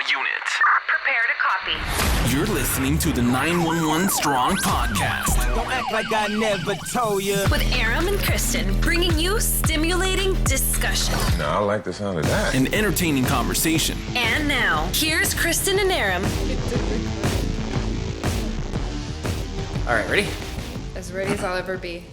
unit. Prepare to copy. You're listening to the 911Strong podcast. Don't act like I never told you. With Aram and Kristen, bringing you stimulating discussion. No, I like the sound of that. An entertaining conversation. And now, here's Kristen and Aram. All right, ready? As ready as I'll ever be.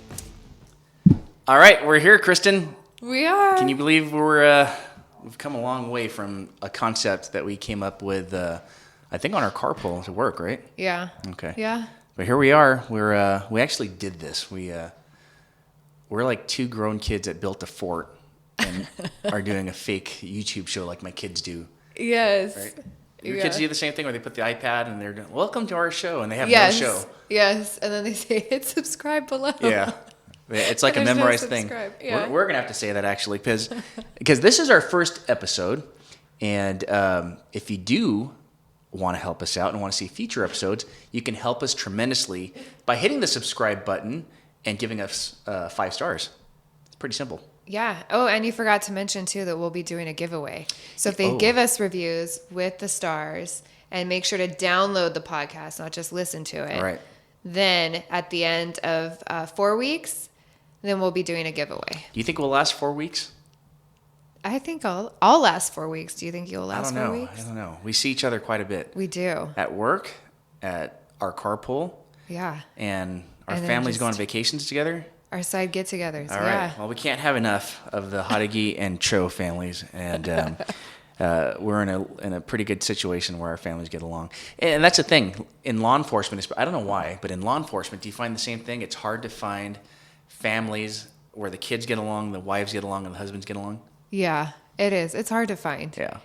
All right, we're here, Kristen. We are. Can you believe we've come a long way from a concept that we came up with, I think, on our carpool to work, right? Yeah. Okay. Yeah. But here we are. We actually did this. We're like two grown kids that built a fort and are doing a fake YouTube show like my kids do. Yes. Right? Your kids do the same thing where they put the iPad and they're doing, welcome to our show, and they have no Yes. show. Yes. And then they say, hit subscribe below. Yeah. It's like a There's no memorized thing. subscribe. Yeah. We're going to have to say that, actually, because this is our first episode. And if you do want to help us out and want to see future episodes, you can help us tremendously by hitting the subscribe button and giving us 5 stars. It's pretty simple. Yeah. Oh, and you forgot to mention, too, that we'll be doing a giveaway. So if they give us reviews with the stars, and make sure to download the podcast, not just listen to it. Right. Then at the end of 4 weeks, then we'll be doing a giveaway. Do you think we'll last 4 weeks? I think I'll last 4 weeks. Do you think you'll last 4 weeks? I don't know. We see each other quite a bit. We do. At work, at our carpool, Yeah. and our And then families just go on vacations together. Our side get-togethers. All yeah. right. Well, we can't have enough of the Jauregui and Choe families, and we're in a pretty good situation where our families get along. And that's the thing in law enforcement. I don't know why, but in law enforcement, do you find the same thing? It's hard to find families where the kids get along, the wives get along, and the husbands get along. Yeah, it is. It's hard to find. Yeah.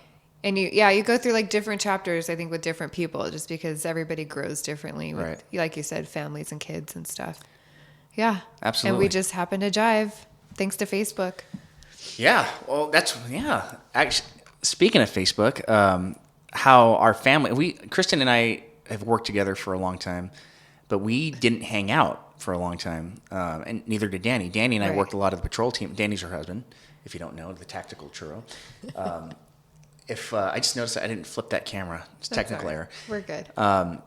And you go through like different chapters, I think, with different people, just because everybody grows differently. With, Right. like you said, families and kids and stuff. Yeah. Absolutely. And we just happen to jive, thanks to Facebook. Yeah. Well, actually, speaking of Facebook, how our family, Kristen and I have worked together for a long time, but we didn't hang out for a long time, and neither did Danny. Danny and I Right. worked a lot of the patrol team. Danny's her husband, if you don't know, the tactical churro. I just noticed that I didn't flip that camera. It's technical Sorry. error. We're good.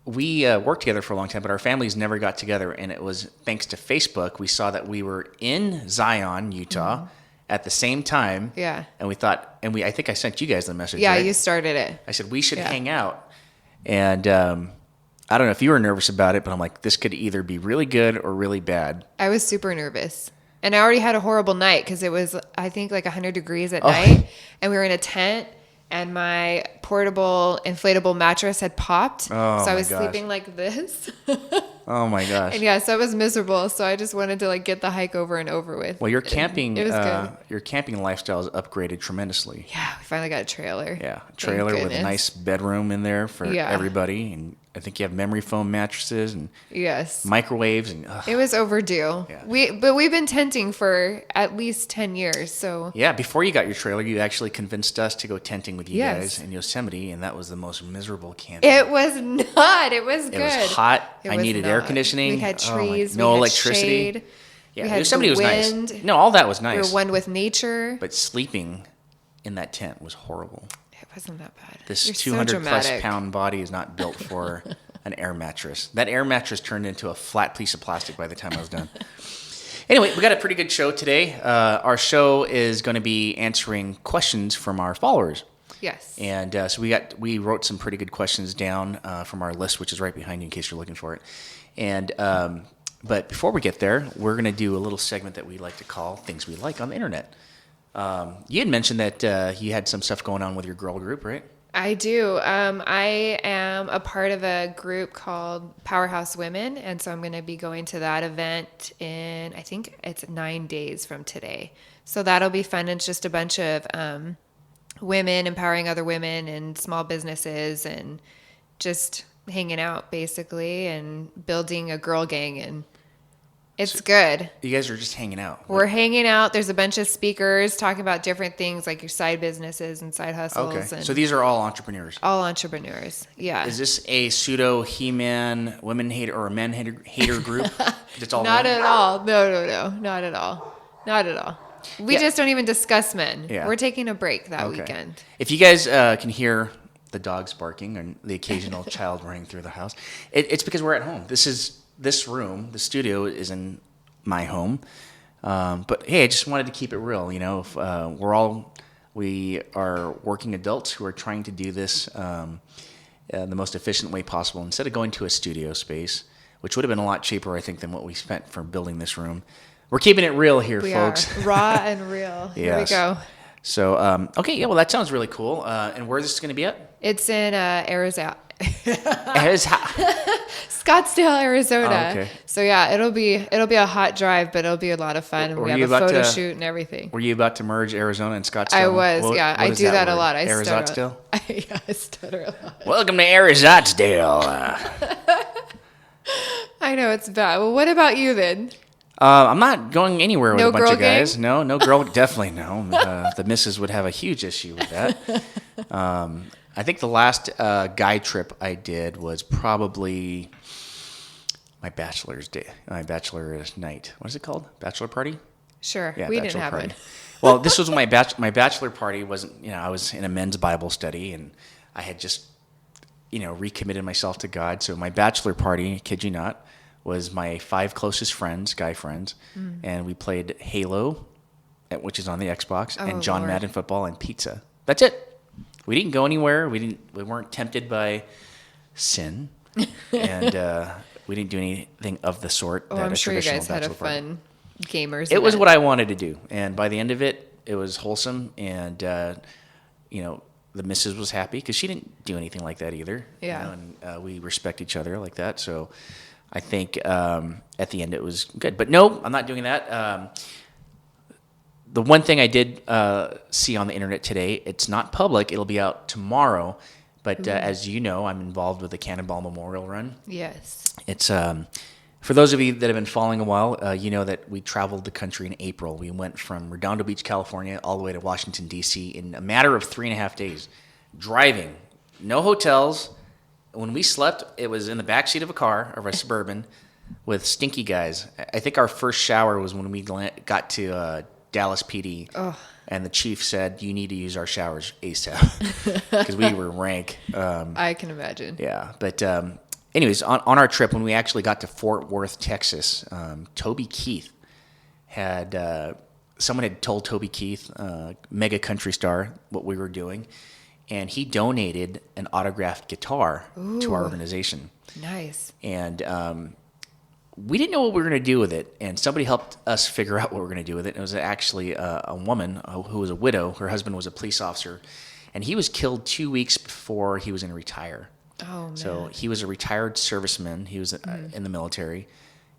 We worked together for a long time, but our families never got together, and it was thanks to Facebook. We saw that we were in Zion, Utah, at the same time. Yeah. And we thought, I think I sent you guys the message. Yeah, right? you started it. I said we should Yeah. hang out, and I don't know if you were nervous about it, but I'm like, this could either be really good or really bad. I was super nervous. And I already had a horrible night because it was, I think, like 100 degrees at night. And we were in a tent. And my portable inflatable mattress had popped. So I was sleeping like this. Oh my gosh. And yeah, so it was miserable. So I just wanted to like get the hike over and over with. Well, your camping, It was good. your camping lifestyle is upgraded tremendously. Yeah, we finally got a trailer. Yeah, Thank trailer with a goodness. nice bedroom in there for Yeah. everybody, and I think you have memory foam mattresses and Yes. microwaves, and It was overdue. Yeah. But we've been tenting for at least 10 years. So yeah. Before you got your trailer, you actually convinced us to go tenting with you Yes. guys in Yosemite, and that was the most miserable camping. it was not. It was good. It was hot. It I was needed air not. conditioning. We had Oh my- trees. no we had electricity. Shade. Yeah, we had Yosemite the was wind. nice. No, all that was We nice. were one with nature. But sleeping in that tent was horrible. It wasn't that bad. This You're so 200 plus dramatic. pound body is not built for an air mattress. That air mattress turned into a flat piece of plastic by the time I was done. Anyway, we got a pretty good show today. Our show is going to be answering questions from our followers. Yes. And so we wrote some pretty good questions down from our list, which is right behind you in case you're looking for it. And but before we get there, we're going to do a little segment that we like to call Things We Like on the Internet. You had mentioned that you had some stuff going on with your girl group, right? I do. I am a part of a group called Powerhouse Women, and so I'm going to be going to that event in, I think it's 9 days from today. So that'll be fun. It's just a bunch of women empowering other women and small businesses and just hanging out, basically, and building a girl gang, and it's good. You guys are just hanging out. We're hanging out. There's a bunch of speakers talking about different things like your side businesses and side hustles. Okay. And So these are all entrepreneurs. all entrepreneurs. Yeah. Is this a pseudo He-Man women hater or a men hater group? That's all. Not men? at all. No. Not at all. Not at all. We Yeah. just don't even discuss men. Yeah. We're taking a break that Okay. weekend. If you guys can hear the dogs barking and the occasional child running through the house. It's because we're at home. This room, the studio, is in my home. But hey, I just wanted to keep it real. You know, if, we are working adults who are trying to do this the most efficient way possible. Instead of going to a studio space, which would have been a lot cheaper, I think, than what we spent for building this room. We're keeping it real here, folks. We are raw and real. Here we go. So, okay, yeah, well, that sounds really cool. And where is this going to be at? It's in Arizona. Scottsdale, Arizona. Oh, okay. So yeah, it'll be a hot drive, but it'll be a lot of fun. We have a photo shoot and everything. Were you about to merge Arizona and Scottsdale? I was, yeah. I do that a lot. Arizona? I stutter a lot. Welcome to Arizona. I know it's bad. Well, what about you then? I'm not going anywhere with a bunch of guys. Gang? No girl, definitely no. The missus would have a huge issue with that. I think the last guy trip I did was probably my bachelor night. What is it called? Bachelor party? Sure. Yeah, we didn't have party. one. Well, this was my bachelor party. Wasn't, I was in a men's Bible study and I had just, recommitted myself to God. So my bachelor party, kid you not, was my 5 closest friends, guy friends, and we played Halo, which is on the Xbox, and John Madden football and pizza. That's it. We didn't go anywhere. We weren't tempted by sin, and we didn't do anything of the sort. Oh, I'm sure you guys had a fun gamers. It was what I wanted to do, and by the end of it, it was wholesome, and the missus was happy because she didn't do anything like that either. Yeah, and we respect each other like that, so. I think at the end it was good. But no, I'm not doing that. The one thing I did see on the internet today, it's not public. It'll be out tomorrow. But as you know, I'm involved with the Cannonball Memorial Run. Yes. It's for those of you that have been following a while, you know that we traveled the country in April. We went from Redondo Beach, California, all the way to Washington, D.C. in a matter of 3.5 days. Driving. No hotels. When we slept, it was in the backseat of a car, of a Suburban, with stinky guys. I think our first shower was when we got to Dallas PD, and the chief said, "You need to use our showers ASAP," because we were rank. I can imagine. Yeah, but anyways, on our trip, when we actually got to Fort Worth, Texas, Toby Keith had someone had told Toby Keith, mega country star, what we were doing. And he donated an autographed guitar to our organization. Nice. And we didn't know what we were going to do with it. And somebody helped us figure out what we were going to do with it. It was actually a woman who was a widow. Her husband was a police officer. And he was killed 2 weeks before he was going to retire. Oh, man. So he was a retired serviceman. He was in the military.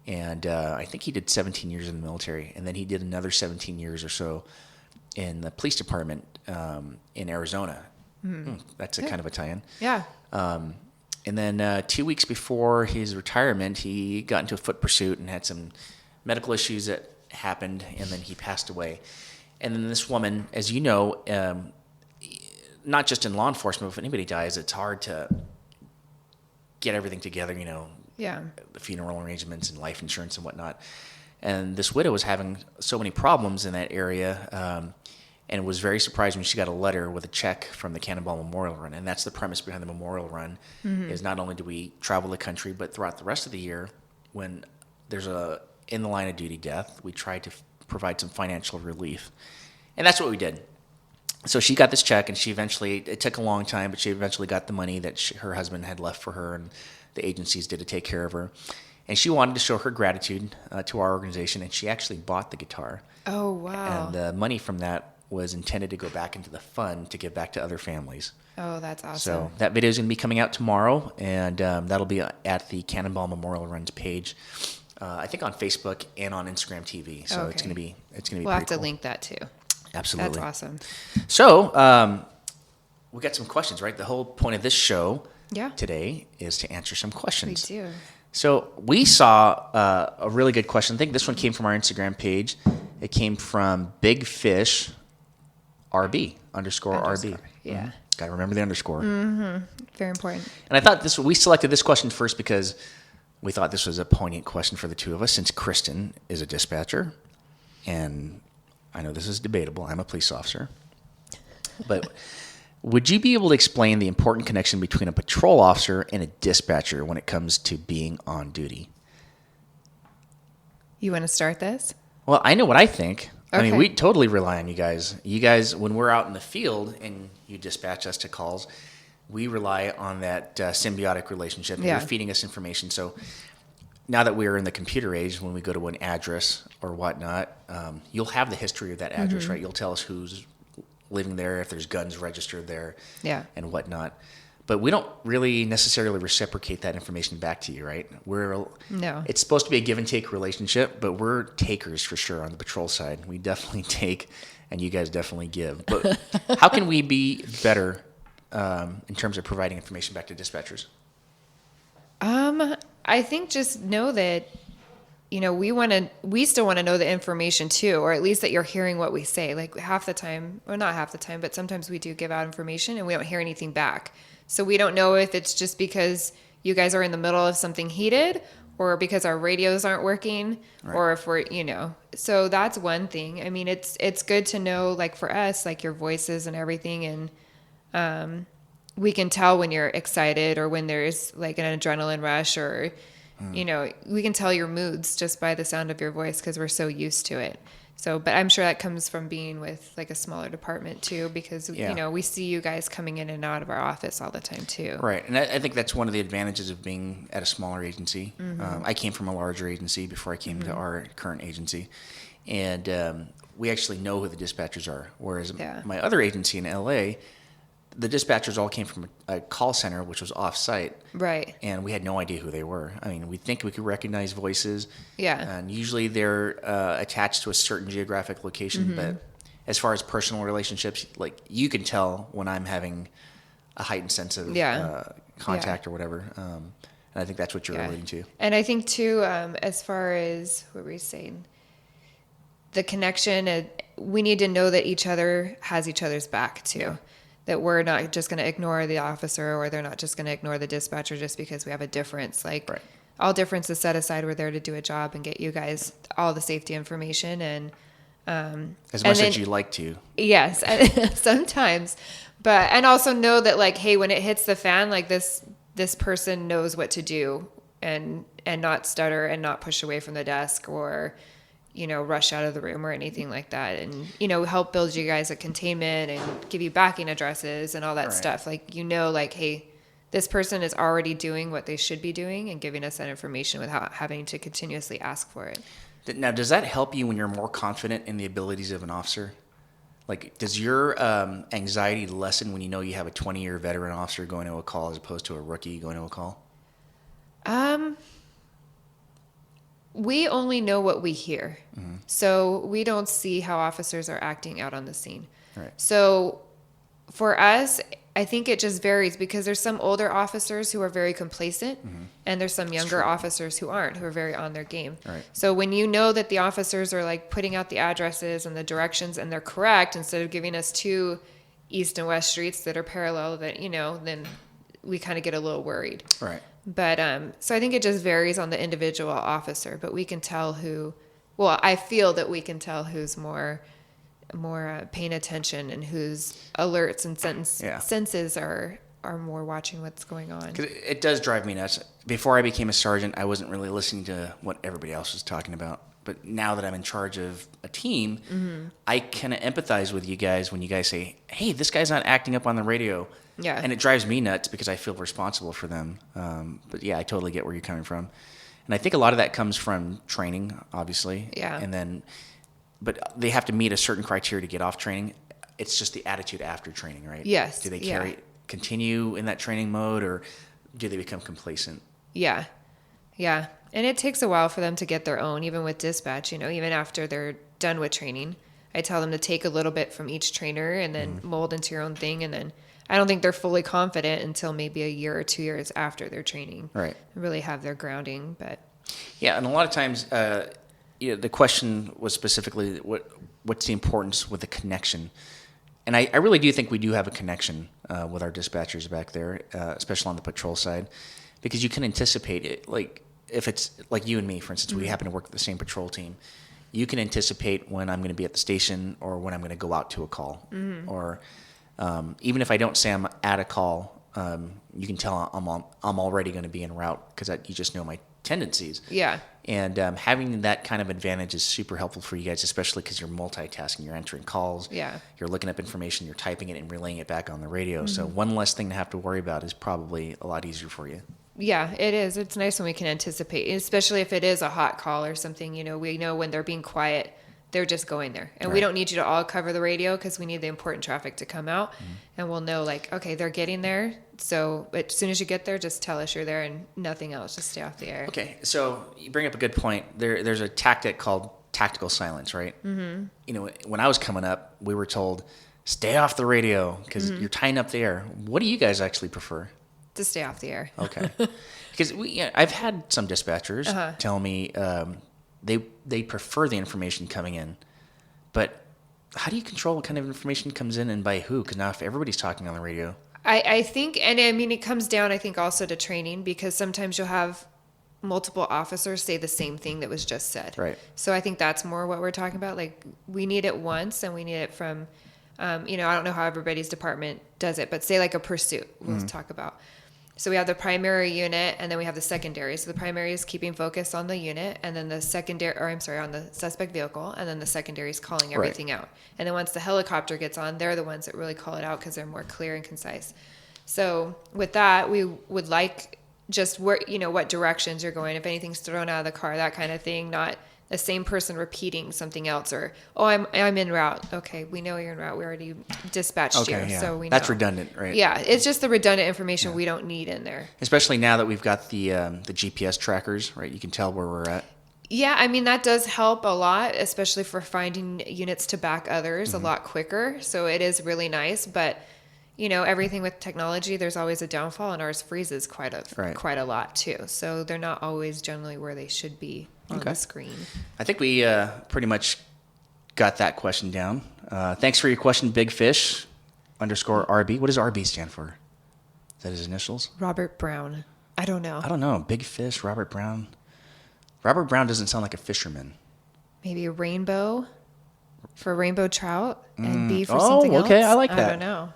And I think he did 17 years in the military. And then he did another 17 years or so in the police department in Arizona. That's a kind of a tie-in. Yeah. And then 2 weeks before his retirement, he got into a foot pursuit and had some medical issues that happened, and then he passed away. And then this woman, as you know, not just in law enforcement, if anybody dies, it's hard to get everything together, Yeah. the funeral arrangements and life insurance and whatnot. And this widow was having so many problems in that area, and was very surprised when she got a letter with a check from the Cannonball Memorial Run. And that's the premise behind the Memorial Run, is not only do we travel the country, but throughout the rest of the year, when there's a in the line of duty death, we try to provide some financial relief. And that's what we did. So she got this check, and it took a long time, but she eventually got the money that her husband had left for her, and the agencies did to take care of her. And she wanted to show her gratitude to our organization, and she actually bought the guitar. Oh, wow. And the money from that was intended to go back into the fund to give back to other families. Oh, that's awesome. So that video is going to be coming out tomorrow, and that'll be at the Cannonball Memorial Run's page, I think on Facebook and on Instagram TV. So Okay. it's going to be We'll have to cool. link that too. Absolutely. That's awesome. So we got some questions, right? The whole point of this show today is to answer some questions. We do. So we saw a really good question. I think this one came from our Instagram page. It came from Big Fish RB _RB. Yeah. Got to remember the underscore. Very important. And I thought we selected this question first because we thought this was a poignant question for the two of us, since Kristen is a dispatcher, and I know this is debatable. I'm a police officer. But Would you be able to explain the important connection between a patrol officer and a dispatcher when it comes to being on duty? You want to start this? Well, I know what I think. I mean, Okay. we totally rely on you guys. You guys, when we're out in the field and you dispatch us to calls, we rely on that symbiotic relationship. Yeah. You're feeding us information. So now that we're in the computer age, when we go to an address or whatnot, you'll have the history of that address, right? You'll tell us who's living there, if there's guns registered there, Yeah. and whatnot. But we don't really necessarily reciprocate that information back to you, right? No. It's supposed to be a give and take relationship, but we're takers for sure on the patrol side. We definitely take, and you guys definitely give. But how can we be better in terms of providing information back to dispatchers? I think just know that, we still want to know the information too, or at least that you're hearing what we say. Like half the time, or not half the time, but sometimes we do give out information and we don't hear anything back. So we don't know if it's just because you guys are in the middle of something heated, or because our radios aren't working, Right. or if we're, so that's one thing. I mean, it's good to know, like for us, like your voices and everything. And, we can tell when you're excited or when there's like an adrenaline rush, or, we can tell your moods just by the sound of your voice because we're so used to it. So, but I'm sure that comes from being with like a smaller department too, because, Yeah. we see you guys coming in and out of our office all the time too. Right, and I think that's one of the advantages of being at a smaller agency. I came from a larger agency before I came to our current agency, and we actually know who the dispatchers are. Whereas Yeah. my other agency in LA, the dispatchers all came from a call center, which was off-site, Right. and we had no idea who they were. I mean, we think we could recognize voices, Yeah. and usually they're attached to a certain geographic location, but as far as personal relationships, like you can tell when I'm having a heightened sense of contact or whatever. And I think that's what you're alluding to. And I think too, as far as what were you saying, the connection, we need to know that each other has each other's back too. Yeah. That we're not just going to ignore the officer, or they're not just going to ignore the dispatcher just because we have a difference. Like Right. all differences set aside, we're there to do a job and get you guys all the safety information. And As much then- as you like to. yes, sometimes, and also know that like, hey, when it hits the fan, like this person knows what to do, and not stutter and not push away from the desk, or rush out of the room or anything like that. And, help build you guys a containment and give you backing addresses and all that Right. stuff. Like, like, hey, this person is already doing what they should be doing and giving us that information without having to continuously ask for it. Now, does that help you when you're more confident in the abilities of an officer? Like, does your anxiety lessen when you know you have a 20-year veteran officer going to a call as opposed to a rookie going to a call? We only know what we hear. So we don't see how officers are acting out on the scene. Right. So for us, I think it just varies, because there's some older officers who are very complacent, and there's some younger officers who aren't, who are very on their game. Right. So when you know that the officers are like putting out the addresses and the directions and they're correct, instead of giving us two east and west streets that are parallel, that, then we kind of get a little worried. Right. But so I think it just varies on the individual officer, but we can tell I feel that we can tell who's more paying attention and whose alerts and senses are more watching what's going on. 'Cause it does drive me nuts. Before I became a sergeant, I wasn't really listening to what everybody else was talking about. But now that I'm in charge of a team, I kind of empathize with you guys when you guys say, hey, this guy's not acting up on the radio. Yeah. And it drives me nuts because I feel responsible for them. But yeah, I totally get where you're coming from. And I think a lot of that comes from training, obviously. Yeah. But they have to meet a certain criteria to get off training. It's just the attitude after training, right? Yes. Do they Yeah. continue in that training mode, or do they become complacent? Yeah. Yeah. And it takes a while for them to get their own, even with dispatch, even after they're done with training. I tell them to take a little bit from each trainer and then mold into your own thing. And then I don't think they're fully confident until maybe a year or 2 years after their training. Right. Really have their grounding. But Yeah, and a lot of times, the question was specifically what's the importance with the connection, and I really do think we do have a connection with our dispatchers back there, especially on the patrol side, because you can anticipate it. Like if it's like you and me, for instance, we happen to work at the same patrol team. You can anticipate when I'm going to be at the station or when I'm going to go out to a call, or Even if I don't say I'm at a call, you can tell I'm already going to be en route because you just know my tendencies. Yeah. And having that kind of advantage is super helpful for you guys, especially because you're multitasking. You're answering calls. Yeah. You're looking up information. You're typing it and relaying it back on the radio. So one less thing to have to worry about is probably a lot easier for you. Yeah, it is. It's nice when we can anticipate, especially if it is a hot call or something. We know when they're being quiet, they're just going there. And we don't need you to all cover the radio because we need the important traffic to come out. And we'll know, okay, they're getting there. So as soon as you get there, just tell us you're there and nothing else. Just stay off the air. Okay, so you bring up a good point. There's a tactic called tactical silence, right? Mm-hmm. When I was coming up, we were told, stay off the radio because you're tying up the air. What do you guys actually prefer? To stay off the air. Okay. Because I've had some dispatchers tell me they prefer the information coming in, but how do you control what kind of information comes in and by who? Because now if everybody's talking on the radio. I think, and I mean, it comes down, I think, also to training, because sometimes you'll have multiple officers say the same thing that was just said. Right. So I think that's more what we're talking about. We need it once, and we need it from, I don't know how everybody's department does it, but say a pursuit, we'll talk about. So we have the primary unit, and then we have the secondary. So the primary is keeping focus on the unit, and then the secondary, on the suspect vehicle, and then the secondary is calling everything out. And then once the helicopter gets on, they're the ones that really call it out because they're more clear and concise. So with that, we would like just where, what directions you're going, if anything's thrown out of the car, that kind of thing, not the same person repeating something else, or, I'm en route. Okay, we know you're en route. We already dispatched you, so we know. That's redundant, right? Yeah, it's just the redundant information we don't need in there. Especially now that we've got the GPS trackers, right? You can tell where we're at. Yeah, I mean, that does help a lot, especially for finding units to back others a lot quicker. So it is really nice, but everything with technology, there's always a downfall, and ours freezes quite a lot too. So they're not always generally where they should be on the screen. I think we pretty much got that question down. Thanks for your question, Big Fish _RB. What does RB stand for? Is that his initials? Robert Brown. I don't know. Big Fish, Robert Brown. Robert Brown doesn't sound like a fisherman. Maybe a rainbow for rainbow trout and B for something else. Okay, I like that. I don't know.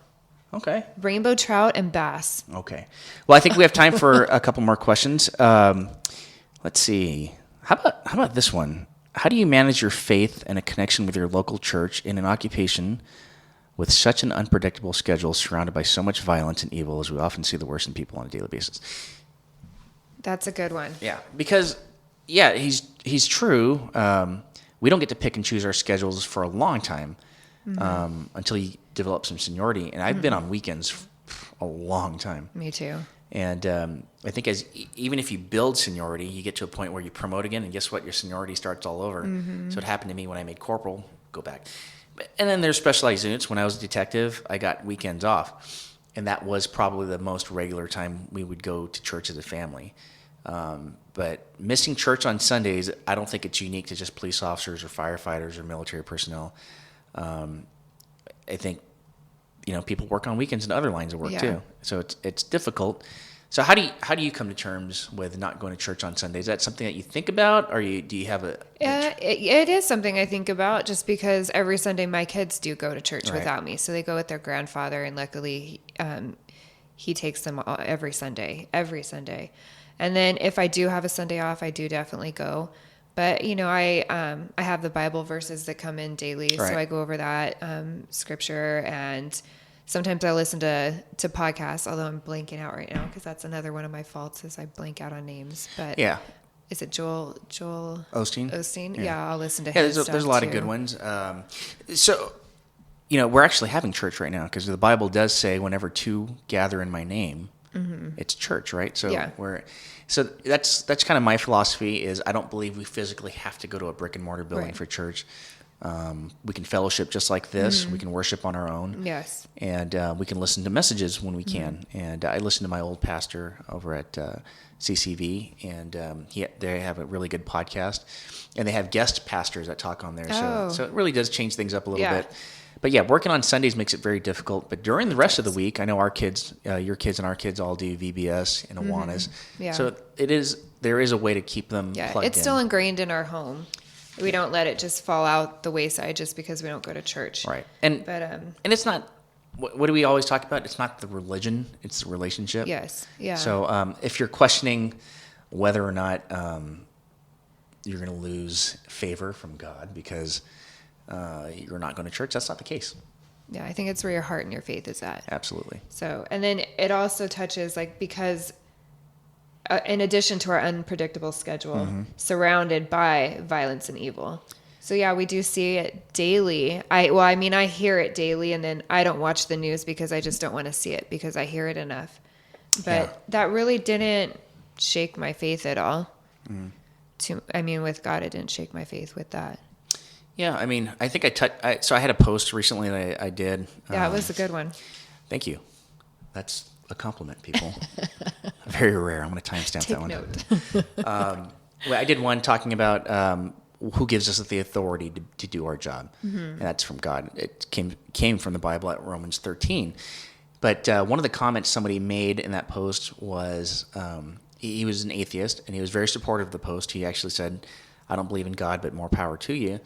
Okay. Rainbow trout and bass. Okay. Well, I think we have time for a couple more questions. Let's see. How about this one? How do you manage your faith and a connection with your local church in an occupation with such an unpredictable schedule surrounded by so much violence and evil as we often see the worst in people on a daily basis? That's a good one. Yeah, because, he's true. We don't get to pick and choose our schedules for a long time until you develop some seniority. And I've been on weekends for a long time. Me too. And I think even if you build seniority, you get to a point where you promote again, and guess what? Your seniority starts all over. So it happened to me when I made corporal. Go back. And then there's specialized units. When I was a detective, I got weekends off. And that was probably the most regular time we would go to church as a family. But missing church on Sundays, I don't think it's unique to just police officers or firefighters or military personnel. I think people work on weekends and other lines of work too. So it's difficult. So how do you come to terms with not going to church on Sundays? Is that something that you think about, or do you have a? Yeah, it is something I think about, just because every Sunday my kids do go to church without me. So they go with their grandfather, and luckily he takes them every Sunday. And then if I do have a Sunday off, I do definitely go. But, I have the Bible verses that come in daily, so I go over that scripture, and sometimes I listen to podcasts, although I'm blanking out right now because that's another one of my faults is I blank out on names. But is it Joel Osteen? Yeah, I'll listen to his stuff. There's a lot of good ones. So, we're actually having church right now because the Bible does say whenever two gather in my name, it's church, right? So So that's kind of my philosophy is I don't believe we physically have to go to a brick and mortar building for church. We can fellowship just like this. We can worship on our own. Yes. And we can listen to messages when we can. And I listen to my old pastor over at CCV, and they have a really good podcast. And they have guest pastors that talk on there. So it really does change things up a little bit. But working on Sundays makes it very difficult. But during the rest of the week, I know our kids, your kids and our kids all do VBS and Awanas. Yeah. So there is a way to keep them plugged in. It's still ingrained in our home. We don't let it just fall out the wayside just because we don't go to church. Right. And it's not what do we always talk about? It's not the religion, it's the relationship. Yes. Yeah. So if you're questioning whether or not you're going to lose favor from God because you're not going to church, that's not the case. Yeah, I think it's where your heart and your faith is at. Absolutely. So, and then it also touches like, because in addition to our unpredictable schedule, surrounded by violence and evil. So yeah, we do see it daily. I hear it daily, and then I don't watch the news because I just don't want to see it because I hear it enough. But that really didn't shake my faith at all. With God, it didn't shake my faith with that. Yeah, I mean, I think so I had a post recently that I did. Yeah, it was a good one. Thank you. That's a compliment, people. Very rare. I'm going to timestamp that one. Take note. I did one talking about who gives us the authority to do our job, and that's from God. It came from the Bible at Romans 13. But one of the comments somebody made in that post was he was an atheist, and he was very supportive of the post. He actually said, I don't believe in God, but more power to you.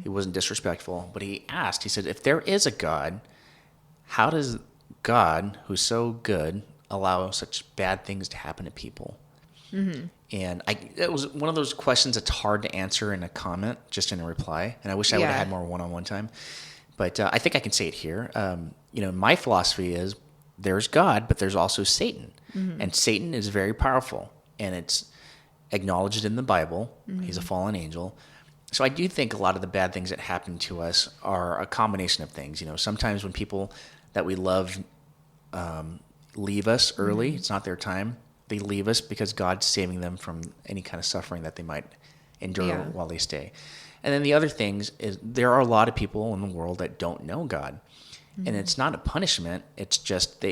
He wasn't disrespectful, but he said, if there is a God, how does God, who's so good, allow such bad things to happen to people? And it was one of those questions that's hard to answer in a comment, just in a reply. And I wish I would have had more one-on-one time. But I think I can say it here. My philosophy is there's God, but there's also Satan. And Satan is very powerful, and it's acknowledged in the Bible. He's a fallen angel. So I do think a lot of the bad things that happen to us are a combination of things. Sometimes when people that we love leave us early, it's not their time. They leave us because God's saving them from any kind of suffering that they might endure while they stay. And then the other things is there are a lot of people in the world that don't know God. And it's not a punishment. It's just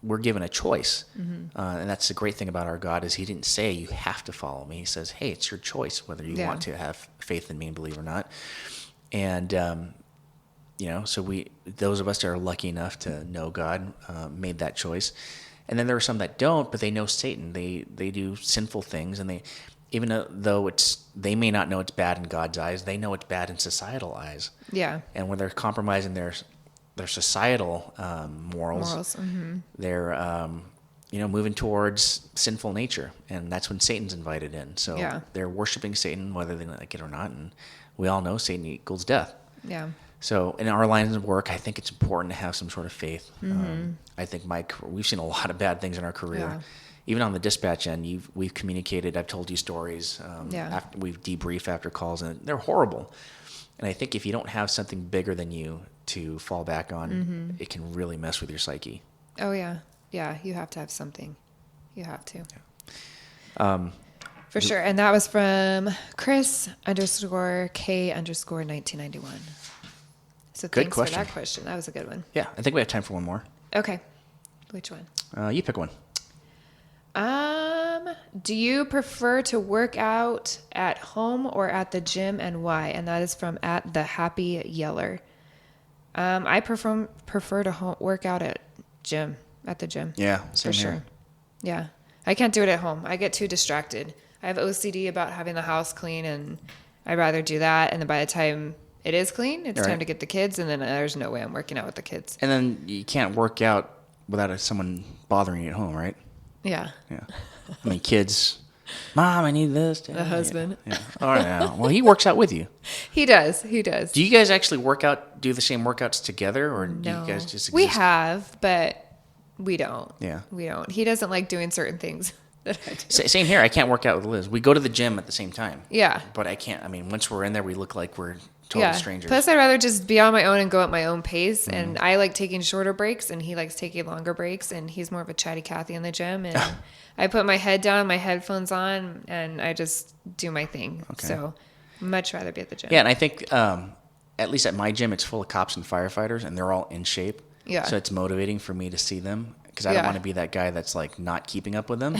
we're given a choice. And that's the great thing about our God is he didn't say you have to follow me. He says, hey, it's your choice whether you want to have faith in me and believe or not. And, so those of us that are lucky enough to know God made that choice. And then there are some that don't, but they know Satan. They do sinful things, and even though they may not know it's bad in God's eyes, they know it's bad in societal eyes. Yeah. And when they're compromising their societal morals, they're moving towards sinful nature, and that's when Satan's invited in. So they're worshiping Satan whether they like it or not, and we all know Satan equals death. Yeah. So in our lines of work, I think it's important to have some sort of faith. I think we've seen a lot of bad things in our career. Yeah. Even on the dispatch end, we've communicated. I've told you stories. After we've debriefed after calls, and they're horrible. And I think if you don't have something bigger than you to fall back on, it can really mess with your psyche. Oh yeah, yeah. You have to have something. You have to. Yeah. For sure. And that was from Chris_K_1991. So good thanks question. for that question. That was a good one. Yeah, I think we have time for one more. Okay. Which one? You pick one. Do you prefer to work out at home or at the gym, and why? And that is from @thehappyyeller. I prefer to work out at the gym. Yeah, same for sure. Here. Yeah, I can't do it at home. I get too distracted. I have OCD about having the house clean, and I'd rather do that. And then by the time it is clean, it's time to get the kids, and then there's no way I'm working out with the kids. And then you can't work out without someone bothering you at home, right? Yeah. Yeah. I mean, kids, Mom, I need this. The husband. Yeah. All right. Yeah. Well, he works out with you. He does. Do you guys actually do the same workouts together, or do you guys just exist? We have, but we don't. Yeah. We don't. He doesn't like doing certain things that I do. Same here. I can't work out with Liz. We go to the gym at the same time. Yeah. But I can't. I mean, once we're in there, we look like we're total strangers. Plus, I'd rather just be on my own and go at my own pace. And I like taking shorter breaks, and he likes taking longer breaks. And he's more of a chatty Cathy in the gym. And I put my head down, my headphones on, and I just do my thing. Okay. So much rather be at the gym. Yeah, and I think at least at my gym, it's full of cops and firefighters, and they're all in shape. Yeah. So it's motivating for me to see them, because I don't want to be that guy that's like not keeping up with them.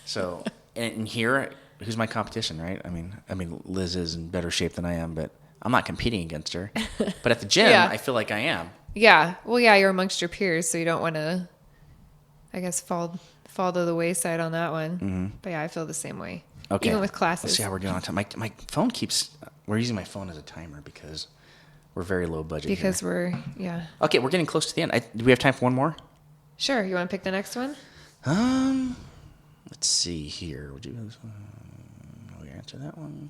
So and here, who's my competition, right? I mean, Liz is in better shape than I am, but I'm not competing against her. But at the gym, I feel like I am. Yeah. Well, yeah, you're amongst your peers, so you don't want to, I guess, fall to the wayside on that one. Mm-hmm. But yeah, I feel the same way. Okay. Even with classes. Let's see how we're doing on time. My phone we're using my phone as a timer because We're very low budget because here. we're Okay, we're getting close to the end. Do we have time for one more? Sure. You want to pick the next one? Let's see here. Would you answer that one?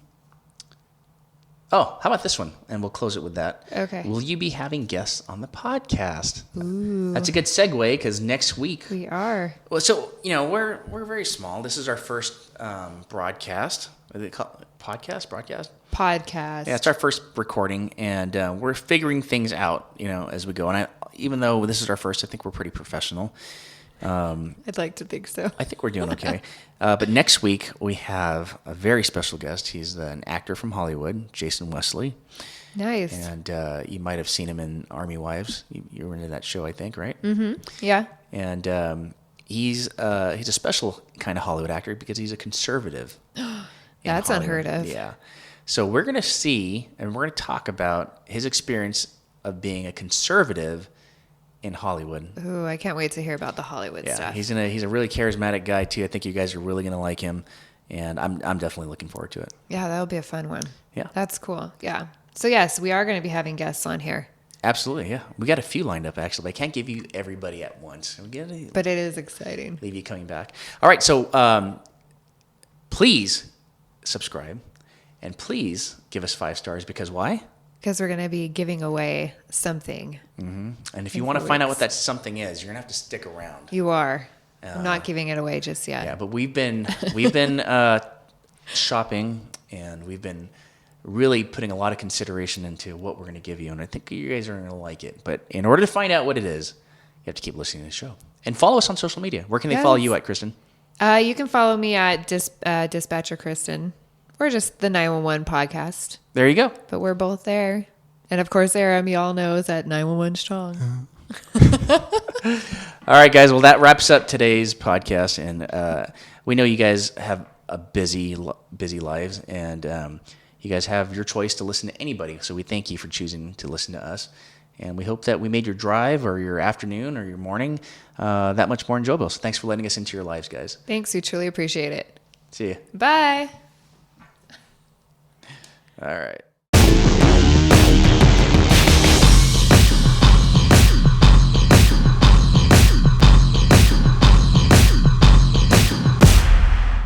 Oh, how about this one? And we'll close it with that. Okay. Will you be having guests on the podcast? Ooh. That's a good segue because next week we are. Well, so we're very small. This is our first broadcast. What do they call it? Broadcast. Yeah, it's our first recording, and we're figuring things out, as we go. And even though this is our first, I think we're pretty professional. I'd like to think so. I think we're doing okay. But next week, we have a very special guest. He's an actor from Hollywood, Jason Wesley. Nice. And you might have seen him in Army Wives. You were into that show, I think, right? Mm-hmm. Yeah. And he's a special kind of Hollywood actor because he's a conservative. That's unheard of. Yeah. So we're going to see, and we're going to talk about his experience of being a conservative in Hollywood. Ooh, I can't wait to hear about the Hollywood stuff. He's a really charismatic guy too. I think you guys are really going to like him, and I'm definitely looking forward to it. Yeah, that'll be a fun one. Yeah. That's cool. Yeah. So yes, we are going to be having guests on here. Absolutely, yeah. We got a few lined up actually. I can't give you everybody at once. But it is exciting. Leave you coming back. All right, so please subscribe, and please give us 5 stars because why? Because we're going to be giving away something. Mm-hmm. And if you want to find out what that something is, you're going to have to stick around. You are. I'm not giving it away just yet. Yeah, but we've been shopping, and we've been really putting a lot of consideration into what we're going to give you, and I think you guys are going to like it. But in order to find out what it is, you have to keep listening to the show. And follow us on social media. Where can they follow you at, Kristen? You can follow me at Dispatcher Kristen, or just the 911 podcast. There you go. But we're both there. And of course, Aram, y'all knows at 911Strong. All right, guys. Well, that wraps up today's podcast. And we know you guys have a busy lives. And you guys have your choice to listen to anybody. So we thank you for choosing to listen to us. And we hope that we made your drive or your afternoon or your morning that much more enjoyable. So thanks for letting us into your lives, guys. Thanks. We truly appreciate it. See you. Bye. All right.